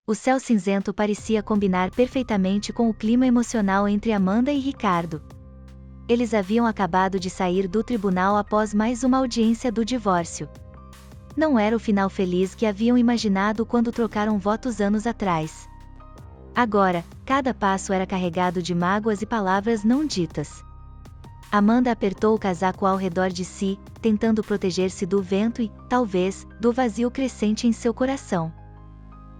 O céu cinzento parecia combinar perfeitamente com o clima emocional entre Amanda e Ricardo. Eles haviam acabado de sair do tribunal após mais uma audiência do divórcio. Não era o final feliz que haviam imaginado quando trocaram votos anos atrás. Agora, cada passo era carregado de mágoas e palavras não ditas. Amanda apertou o casaco ao redor de si, tentando proteger-se do vento e, talvez, do vazio crescente em seu coração.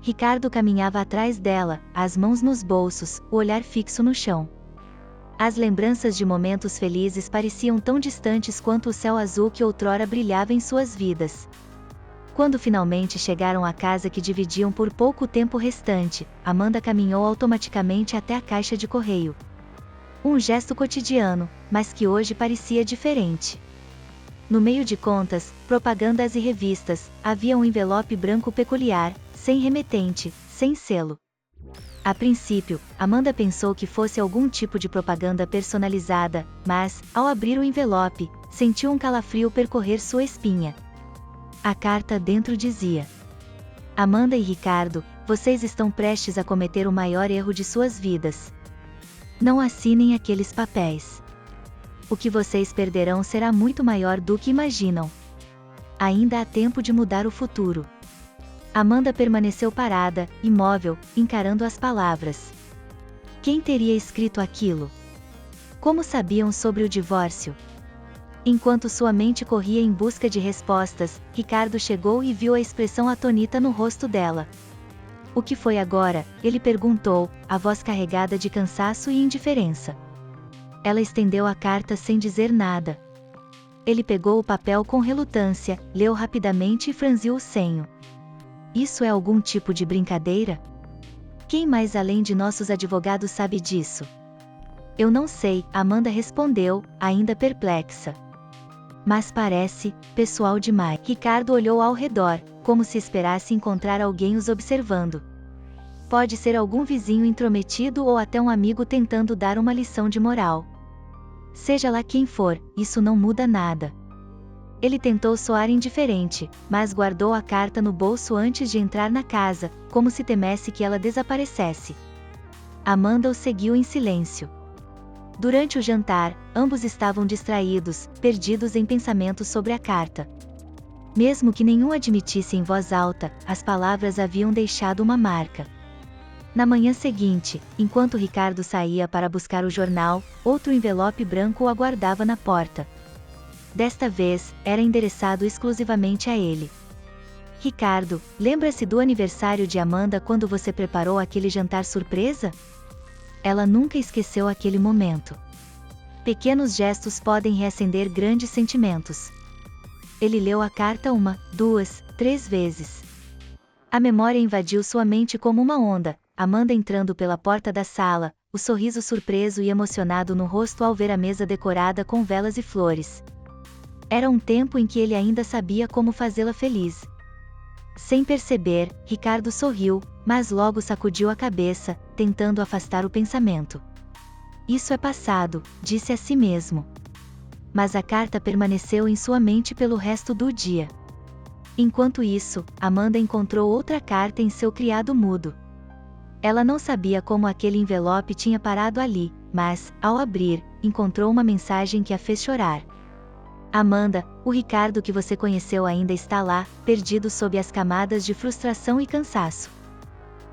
Ricardo caminhava atrás dela, as mãos nos bolsos, o olhar fixo no chão. As lembranças de momentos felizes pareciam tão distantes quanto o céu azul que outrora brilhava em suas vidas. Quando finalmente chegaram à casa que dividiam por pouco tempo restante, Amanda caminhou automaticamente até a caixa de correio. Um gesto cotidiano, mas que hoje parecia diferente. No meio de contas, propagandas e revistas, havia um envelope branco peculiar, sem remetente, sem selo. A princípio, Amanda pensou que fosse algum tipo de propaganda personalizada, mas, ao abrir o envelope, sentiu um calafrio percorrer sua espinha. A carta dentro dizia: Amanda e Ricardo, vocês estão prestes a cometer o maior erro de suas vidas. Não assinem aqueles papéis. O que vocês perderão será muito maior do que imaginam. Ainda há tempo de mudar o futuro. Amanda permaneceu parada, imóvel, encarando as palavras. Quem teria escrito aquilo? Como sabiam sobre o divórcio? Enquanto sua mente corria em busca de respostas, Ricardo chegou e viu a expressão atônita no rosto dela. O que foi agora? Ele perguntou, a voz carregada de cansaço e indiferença. Ela estendeu a carta sem dizer nada. Ele pegou o papel com relutância, leu rapidamente e franziu o senho. Isso é algum tipo de brincadeira? Quem mais além de nossos advogados sabe disso? Eu não sei, Amanda respondeu, ainda perplexa. Mas parece, pessoal demais. Ricardo olhou ao redor, como se esperasse encontrar alguém os observando. Pode ser algum vizinho intrometido ou até um amigo tentando dar uma lição de moral. Seja lá quem for, isso não muda nada. Ele tentou soar indiferente, mas guardou a carta no bolso antes de entrar na casa, como se temesse que ela desaparecesse. Amanda o seguiu em silêncio. Durante o jantar, ambos estavam distraídos, perdidos em pensamentos sobre a carta. Mesmo que nenhum admitisse em voz alta, as palavras haviam deixado uma marca. Na manhã seguinte, enquanto Ricardo saía para buscar o jornal, outro envelope branco o aguardava na porta. Desta vez, era endereçado exclusivamente a ele. Ricardo, lembra-se do aniversário de Amanda quando você preparou aquele jantar surpresa? Ela nunca esqueceu aquele momento. Pequenos gestos podem reacender grandes sentimentos. Ele leu a carta 1, 2, 3 vezes. A memória invadiu sua mente como uma onda, Amanda entrando pela porta da sala, o sorriso surpreso e emocionado no rosto ao ver a mesa decorada com velas e flores. Era um tempo em que ele ainda sabia como fazê-la feliz. Sem perceber, Ricardo sorriu, mas logo sacudiu a cabeça, tentando afastar o pensamento. Isso é passado, disse a si mesmo. Mas a carta permaneceu em sua mente pelo resto do dia. Enquanto isso, Amanda encontrou outra carta em seu criado mudo. Ela não sabia como aquele envelope tinha parado ali, mas, ao abrir, encontrou uma mensagem que a fez chorar. Amanda, o Ricardo que você conheceu ainda está lá, perdido sob as camadas de frustração e cansaço.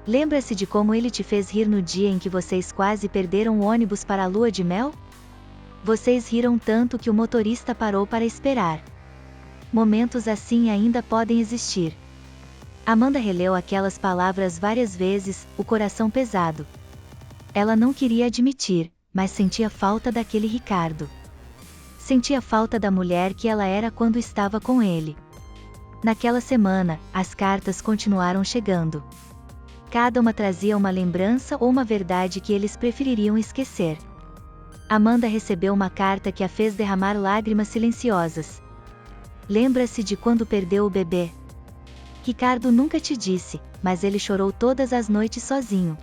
Lembra-se de como ele te fez rir no dia em que vocês quase perderam o ônibus para a lua de mel? Vocês riram tanto que o motorista parou para esperar. Momentos assim ainda podem existir. Amanda releu aquelas palavras várias vezes, o coração pesado. Ela não queria admitir, mas sentia falta daquele Ricardo. Sentia falta da mulher que ela era quando estava com ele. Naquela semana, as cartas continuaram chegando. Cada uma trazia uma lembrança ou uma verdade que eles prefeririam esquecer. Amanda recebeu uma carta que a fez derramar lágrimas silenciosas. Lembra-se de quando perdeu o bebê? Ricardo nunca te disse, mas ele chorou todas as noites sozinho.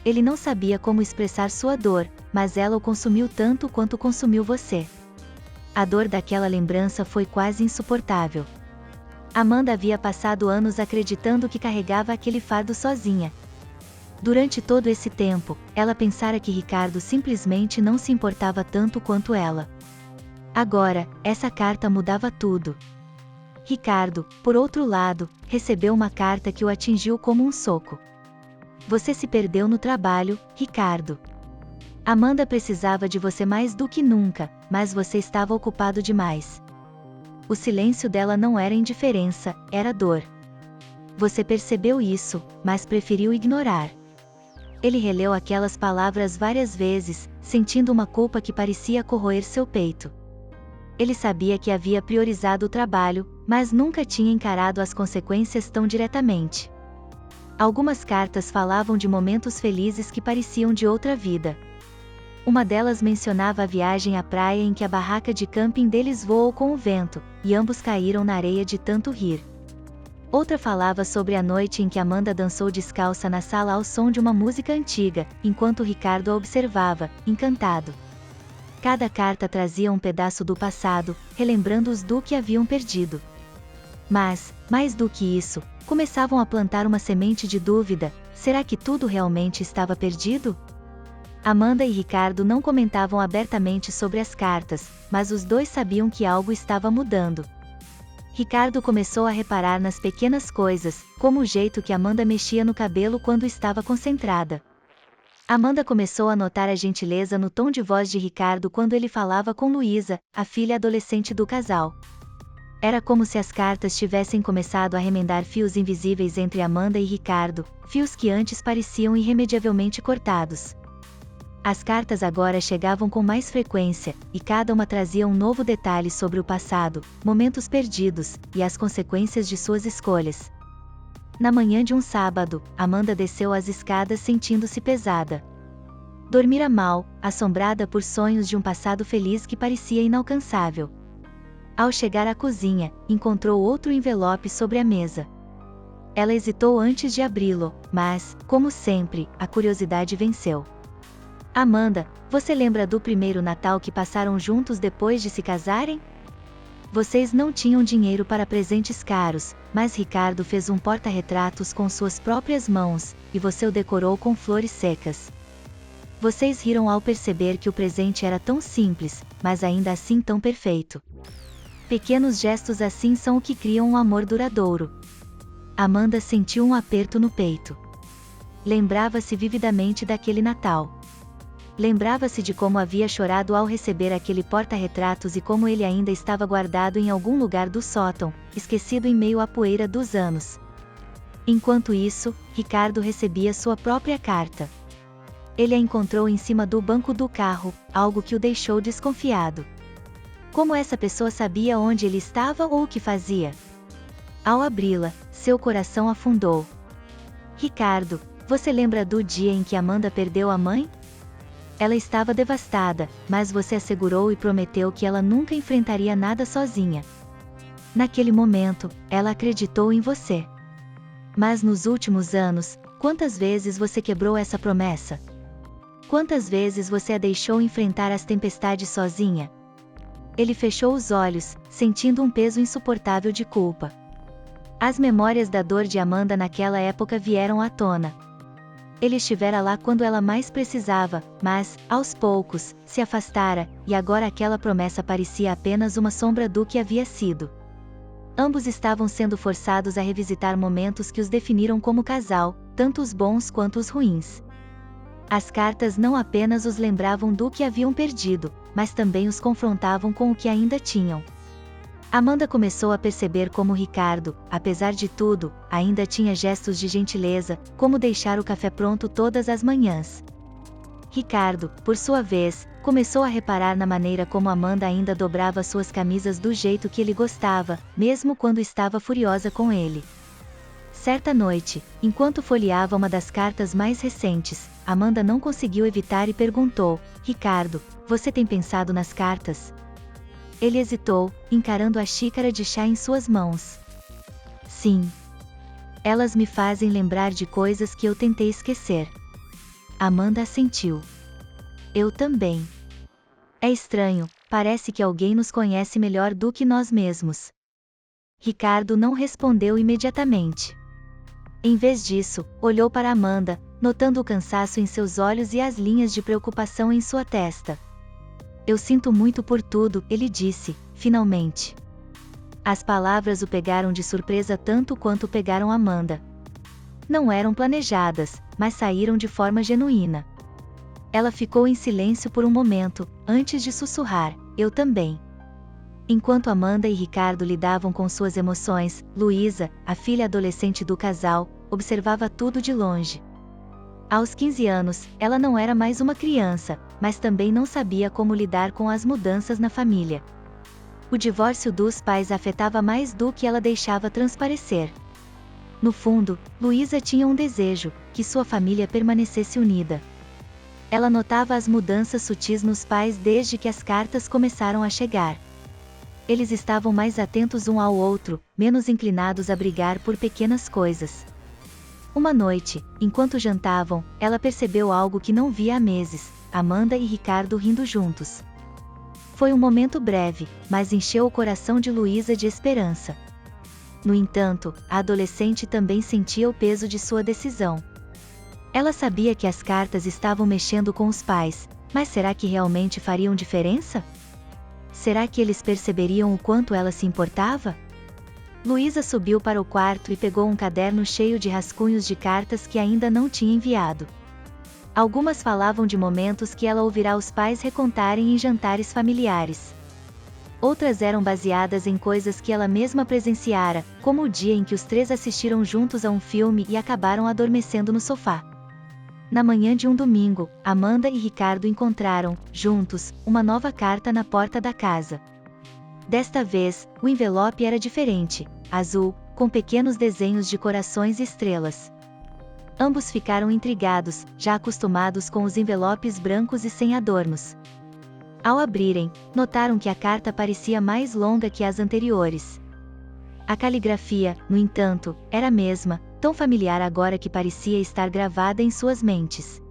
Ele não sabia como expressar sua dor, mas ela o consumiu tanto quanto consumiu você. A dor daquela lembrança foi quase insuportável. Amanda havia passado anos acreditando que carregava aquele fardo sozinha. Durante todo esse tempo, ela pensara que Ricardo simplesmente não se importava tanto quanto ela. Agora, essa carta mudava tudo. Ricardo, por outro lado, recebeu uma carta que o atingiu como um soco. Você se perdeu no trabalho, Ricardo. Amanda precisava de você mais do que nunca, mas você estava ocupado demais. O silêncio dela não era indiferença, era dor. Você percebeu isso, mas preferiu ignorar. Ele releu aquelas palavras várias vezes, sentindo uma culpa que parecia corroer seu peito. Ele sabia que havia priorizado o trabalho, mas nunca tinha encarado as consequências tão diretamente. Algumas cartas falavam de momentos felizes que pareciam de outra vida. Uma delas mencionava a viagem à praia em que a barraca de camping deles voou com o vento, e ambos caíram na areia de tanto rir. Outra falava sobre a noite em que Amanda dançou descalça na sala ao som de uma música antiga, enquanto Ricardo a observava, encantado. Cada carta trazia um pedaço do passado, relembrando-os do que haviam perdido. Mas, mais do que isso, começavam a plantar uma semente de dúvida: será que tudo realmente estava perdido? Amanda e Ricardo não comentavam abertamente sobre as cartas, mas os dois sabiam que algo estava mudando. Ricardo começou a reparar nas pequenas coisas, como o jeito que Amanda mexia no cabelo quando estava concentrada. Amanda começou a notar a gentileza no tom de voz de Ricardo quando ele falava com Luísa, a filha adolescente do casal. Era como se as cartas tivessem começado a remendar fios invisíveis entre Amanda e Ricardo, fios que antes pareciam irremediavelmente cortados. As cartas agora chegavam com mais frequência, e cada uma trazia um novo detalhe sobre o passado, momentos perdidos, e as consequências de suas escolhas. Na manhã de um sábado, Amanda desceu as escadas sentindo-se pesada. Dormira mal, assombrada por sonhos de um passado feliz que parecia inalcançável. Ao chegar à cozinha, encontrou outro envelope sobre a mesa. Ela hesitou antes de abri-lo, mas, como sempre, a curiosidade venceu. Amanda, você lembra do primeiro Natal que passaram juntos depois de se casarem? Vocês não tinham dinheiro para presentes caros, mas Ricardo fez um porta-retratos com suas próprias mãos, e você o decorou com flores secas. Vocês riram ao perceber que o presente era tão simples, mas ainda assim tão perfeito. Pequenos gestos assim são o que criam um amor duradouro. Amanda sentiu um aperto no peito. Lembrava-se vividamente daquele Natal. Lembrava-se de como havia chorado ao receber aquele porta-retratos e como ele ainda estava guardado em algum lugar do sótão, esquecido em meio à poeira dos anos. Enquanto isso, Ricardo recebia sua própria carta. Ele a encontrou em cima do banco do carro, algo que o deixou desconfiado. Como essa pessoa sabia onde ele estava ou o que fazia? Ao abri-la, seu coração afundou. Ricardo, você lembra do dia em que Amanda perdeu a mãe? Ela estava devastada, mas você assegurou e prometeu que ela nunca enfrentaria nada sozinha. Naquele momento, ela acreditou em você. Mas nos últimos anos, quantas vezes você quebrou essa promessa? Quantas vezes você a deixou enfrentar as tempestades sozinha? Ele fechou os olhos, sentindo um peso insuportável de culpa. As memórias da dor de Amanda naquela época vieram à tona. Ele estivera lá quando ela mais precisava, mas, aos poucos, se afastara, e agora aquela promessa parecia apenas uma sombra do que havia sido. Ambos estavam sendo forçados a revisitar momentos que os definiram como casal, tanto os bons quanto os ruins. As cartas não apenas os lembravam do que haviam perdido, mas também os confrontavam com o que ainda tinham. Amanda começou a perceber como Ricardo, apesar de tudo, ainda tinha gestos de gentileza, como deixar o café pronto todas as manhãs. Ricardo, por sua vez, começou a reparar na maneira como Amanda ainda dobrava suas camisas do jeito que ele gostava, mesmo quando estava furiosa com ele. Certa noite, enquanto folheava uma das cartas mais recentes, Amanda não conseguiu evitar e perguntou: Ricardo, você tem pensado nas cartas? Ele hesitou, encarando a xícara de chá em suas mãos. Sim. Elas me fazem lembrar de coisas que eu tentei esquecer. Amanda assentiu. Eu também. É estranho, parece que alguém nos conhece melhor do que nós mesmos. Ricardo não respondeu imediatamente. Em vez disso, olhou para Amanda, notando o cansaço em seus olhos e as linhas de preocupação em sua testa. Eu sinto muito por tudo, ele disse, finalmente. As palavras o pegaram de surpresa tanto quanto pegaram Amanda. Não eram planejadas, mas saíram de forma genuína. Ela ficou em silêncio por um momento, antes de sussurrar, eu também. Enquanto Amanda e Ricardo lidavam com suas emoções, Luísa, a filha adolescente do casal, observava tudo de longe. Aos 15 anos, ela não era mais uma criança, mas também não sabia como lidar com as mudanças na família. O divórcio dos pais afetava mais do que ela deixava transparecer. No fundo, Luísa tinha um desejo, que sua família permanecesse unida. Ela notava as mudanças sutis nos pais desde que as cartas começaram a chegar. Eles estavam mais atentos um ao outro, menos inclinados a brigar por pequenas coisas. Uma noite, enquanto jantavam, ela percebeu algo que não via há meses, Amanda e Ricardo rindo juntos. Foi um momento breve, mas encheu o coração de Luísa de esperança. No entanto, a adolescente também sentia o peso de sua decisão. Ela sabia que as cartas estavam mexendo com os pais, mas será que realmente fariam diferença? Será que eles perceberiam o quanto ela se importava? Luísa subiu para o quarto e pegou um caderno cheio de rascunhos de cartas que ainda não tinha enviado. Algumas falavam de momentos que ela ouvirá os pais recontarem em jantares familiares. Outras eram baseadas em coisas que ela mesma presenciara, como o dia em que os três assistiram juntos a um filme e acabaram adormecendo no sofá. Na manhã de um domingo, Amanda e Ricardo encontraram, juntos, uma nova carta na porta da casa. Desta vez, o envelope era diferente, azul, com pequenos desenhos de corações e estrelas. Ambos ficaram intrigados, já acostumados com os envelopes brancos e sem adornos. Ao abrirem, notaram que a carta parecia mais longa que as anteriores. A caligrafia, no entanto, era a mesma, tão familiar agora que parecia estar gravada em suas mentes.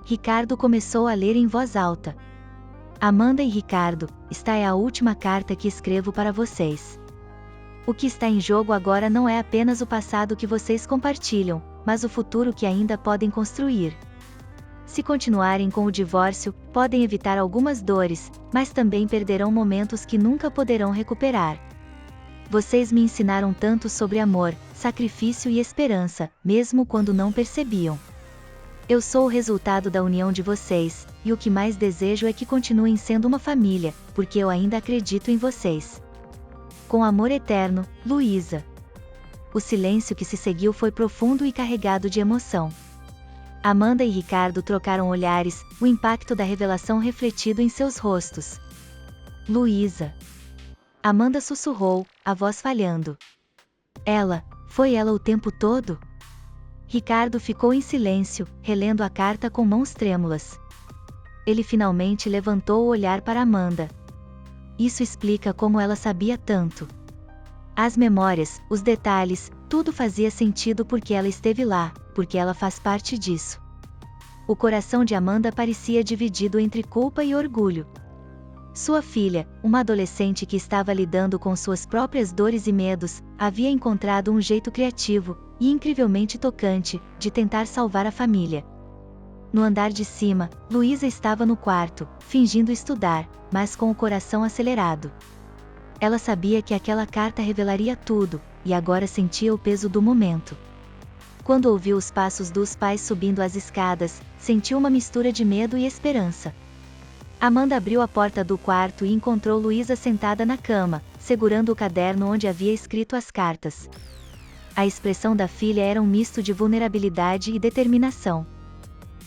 Ricardo começou a ler em voz alta. Amanda e Ricardo, esta é a última carta que escrevo para vocês. O que está em jogo agora não é apenas o passado que vocês compartilham, mas o futuro que ainda podem construir. Se continuarem com o divórcio, podem evitar algumas dores, mas também perderão momentos que nunca poderão recuperar. Vocês me ensinaram tanto sobre amor, sacrifício e esperança, mesmo quando não percebiam. Eu sou o resultado da união de vocês, e o que mais desejo é que continuem sendo uma família, porque eu ainda acredito em vocês. Com amor eterno, Luísa. O silêncio que se seguiu foi profundo e carregado de emoção. Amanda e Ricardo trocaram olhares, o impacto da revelação refletido em seus rostos. Luísa. Amanda sussurrou, a voz falhando. Foi ela o tempo todo? Ricardo ficou em silêncio, relendo a carta com mãos trêmulas. Ele finalmente levantou o olhar para Amanda. Isso explica como ela sabia tanto. As memórias, os detalhes, tudo fazia sentido porque ela esteve lá, porque ela faz parte disso. O coração de Amanda parecia dividido entre culpa e orgulho. Sua filha, uma adolescente que estava lidando com suas próprias dores e medos, havia encontrado um jeito criativo, e incrivelmente tocante, de tentar salvar a família. No andar de cima, Luísa estava no quarto, fingindo estudar, mas com o coração acelerado. Ela sabia que aquela carta revelaria tudo, e agora sentia o peso do momento. Quando ouviu os passos dos pais subindo as escadas, sentiu uma mistura de medo e esperança. Amanda abriu a porta do quarto e encontrou Luísa sentada na cama, segurando o caderno onde havia escrito as cartas. A expressão da filha era um misto de vulnerabilidade e determinação.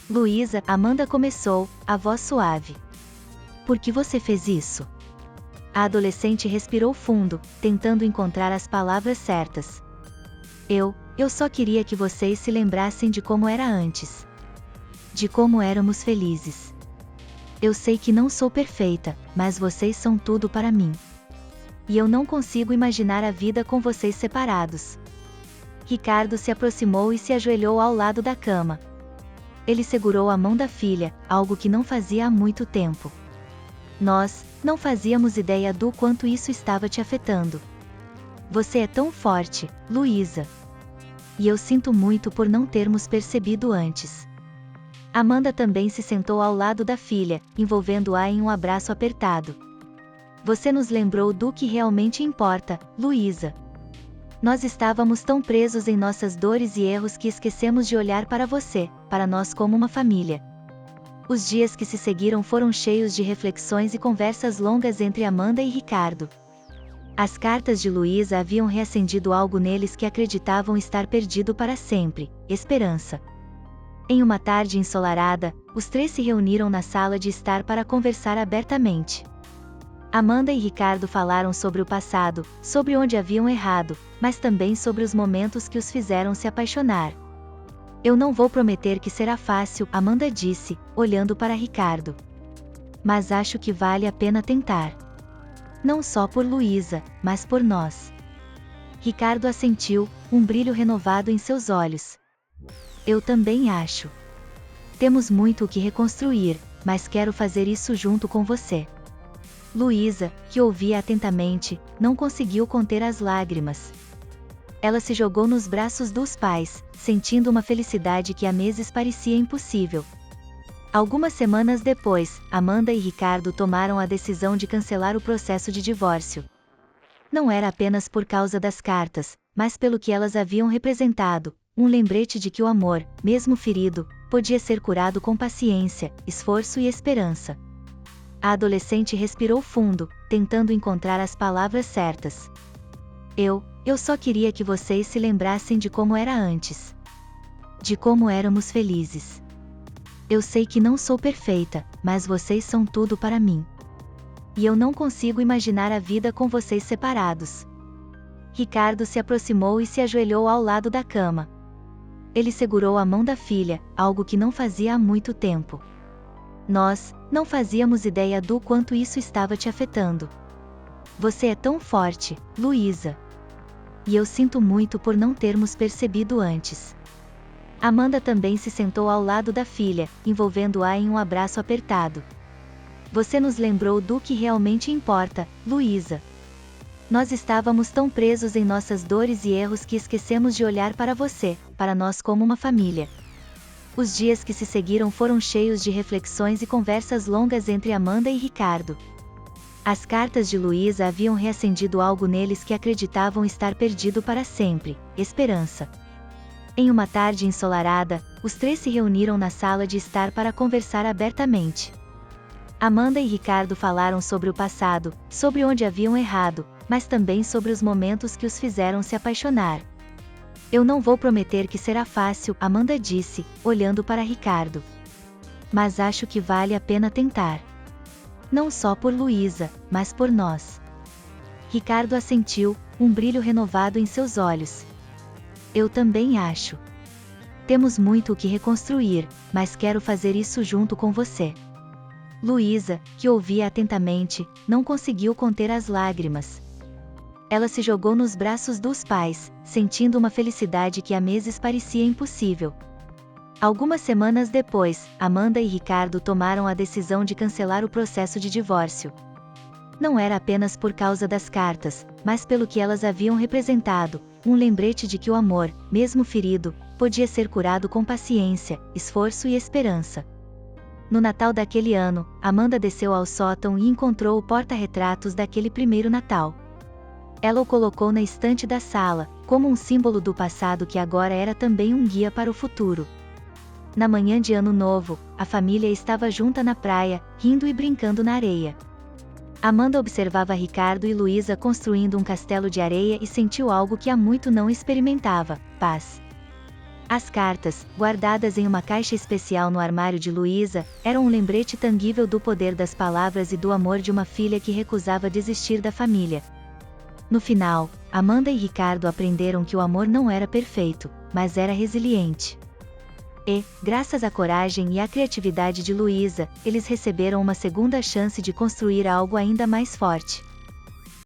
Luísa, Amanda começou, a voz suave. Por que você fez isso? A adolescente respirou fundo, tentando encontrar as palavras certas. Eu só queria que vocês se lembrassem de como era antes. De como éramos felizes. Eu sei que não sou perfeita, mas vocês são tudo para mim. E eu não consigo imaginar a vida com vocês separados. Ricardo se aproximou e se ajoelhou ao lado da cama. Ele segurou a mão da filha, algo que não fazia há muito tempo. Nós não fazíamos ideia do quanto isso estava te afetando. Você é tão forte, Luísa. E eu sinto muito por não termos percebido antes. Amanda também se sentou ao lado da filha, envolvendo-a em um abraço apertado. Você nos lembrou do que realmente importa, Luísa. Nós estávamos tão presos em nossas dores e erros que esquecemos de olhar para você, para nós como uma família. Os dias que se seguiram foram cheios de reflexões e conversas longas entre Amanda e Ricardo. As cartas de Luísa haviam reacendido algo neles que acreditavam estar perdido para sempre: esperança. Em uma tarde ensolarada, os três se reuniram na sala de estar para conversar abertamente. Amanda e Ricardo falaram sobre o passado, sobre onde haviam errado, mas também sobre os momentos que os fizeram se apaixonar. Eu não vou prometer que será fácil, Amanda disse, olhando para Ricardo. Mas acho que vale a pena tentar. Não só por Luísa, mas por nós. Ricardo assentiu, um brilho renovado em seus olhos. Eu também acho. Temos muito o que reconstruir, mas quero fazer isso junto com você. Luísa, que ouvia atentamente, não conseguiu conter as lágrimas. Ela se jogou nos braços dos pais, sentindo uma felicidade que há meses parecia impossível. Algumas semanas depois, Amanda e Ricardo tomaram a decisão de cancelar o processo de divórcio. Não era apenas por causa das cartas, mas pelo que elas haviam representado, um lembrete de que o amor, mesmo ferido, podia ser curado com paciência, esforço e esperança. A adolescente respirou fundo, tentando encontrar as palavras certas. Eu só queria que vocês se lembrassem de como era antes. De como éramos felizes. Eu sei que não sou perfeita, mas vocês são tudo para mim. E eu não consigo imaginar a vida com vocês separados. Ricardo se aproximou e se ajoelhou ao lado da cama. Ele segurou a mão da filha, algo que não fazia há muito tempo. Nós não fazíamos ideia do quanto isso estava te afetando. Você é tão forte, Luísa. E eu sinto muito por não termos percebido antes. Amanda também se sentou ao lado da filha, envolvendo-a em um abraço apertado. Você nos lembrou do que realmente importa, Luísa. Nós estávamos tão presos em nossas dores e erros que esquecemos de olhar para você, para nós como uma família. Os dias que se seguiram foram cheios de reflexões e conversas longas entre Amanda e Ricardo. As cartas de Luísa haviam reacendido algo neles que acreditavam estar perdido para sempre: esperança. Em uma tarde ensolarada, os três se reuniram na sala de estar para conversar abertamente. Amanda e Ricardo falaram sobre o passado, sobre onde haviam errado, mas também sobre os momentos que os fizeram se apaixonar. Eu não vou prometer que será fácil, Amanda disse, olhando para Ricardo. Mas acho que vale a pena tentar. Não só por Luísa, mas por nós. Ricardo assentiu, um brilho renovado em seus olhos. Eu também acho. Temos muito o que reconstruir, mas quero fazer isso junto com você. Luísa, que ouvia atentamente, não conseguiu conter as lágrimas. Ela se jogou nos braços dos pais, sentindo uma felicidade que há meses parecia impossível. Algumas semanas depois, Amanda e Ricardo tomaram a decisão de cancelar o processo de divórcio. Não era apenas por causa das cartas, mas pelo que elas haviam representado, um lembrete de que o amor, mesmo ferido, podia ser curado com paciência, esforço e esperança. No Natal daquele ano, Amanda desceu ao sótão e encontrou o porta-retratos daquele primeiro Natal. Ela o colocou na estante da sala, como um símbolo do passado que agora era também um guia para o futuro. Na manhã de Ano Novo, a família estava junta na praia, rindo e brincando na areia. Amanda observava Ricardo e Luísa construindo um castelo de areia e sentiu algo que há muito não experimentava: paz. As cartas, guardadas em uma caixa especial no armário de Luísa, eram um lembrete tangível do poder das palavras e do amor de uma filha que recusava desistir da família. No final, Amanda e Ricardo aprenderam que o amor não era perfeito, mas era resiliente. E, graças à coragem e à criatividade de Luísa, eles receberam uma segunda chance de construir algo ainda mais forte.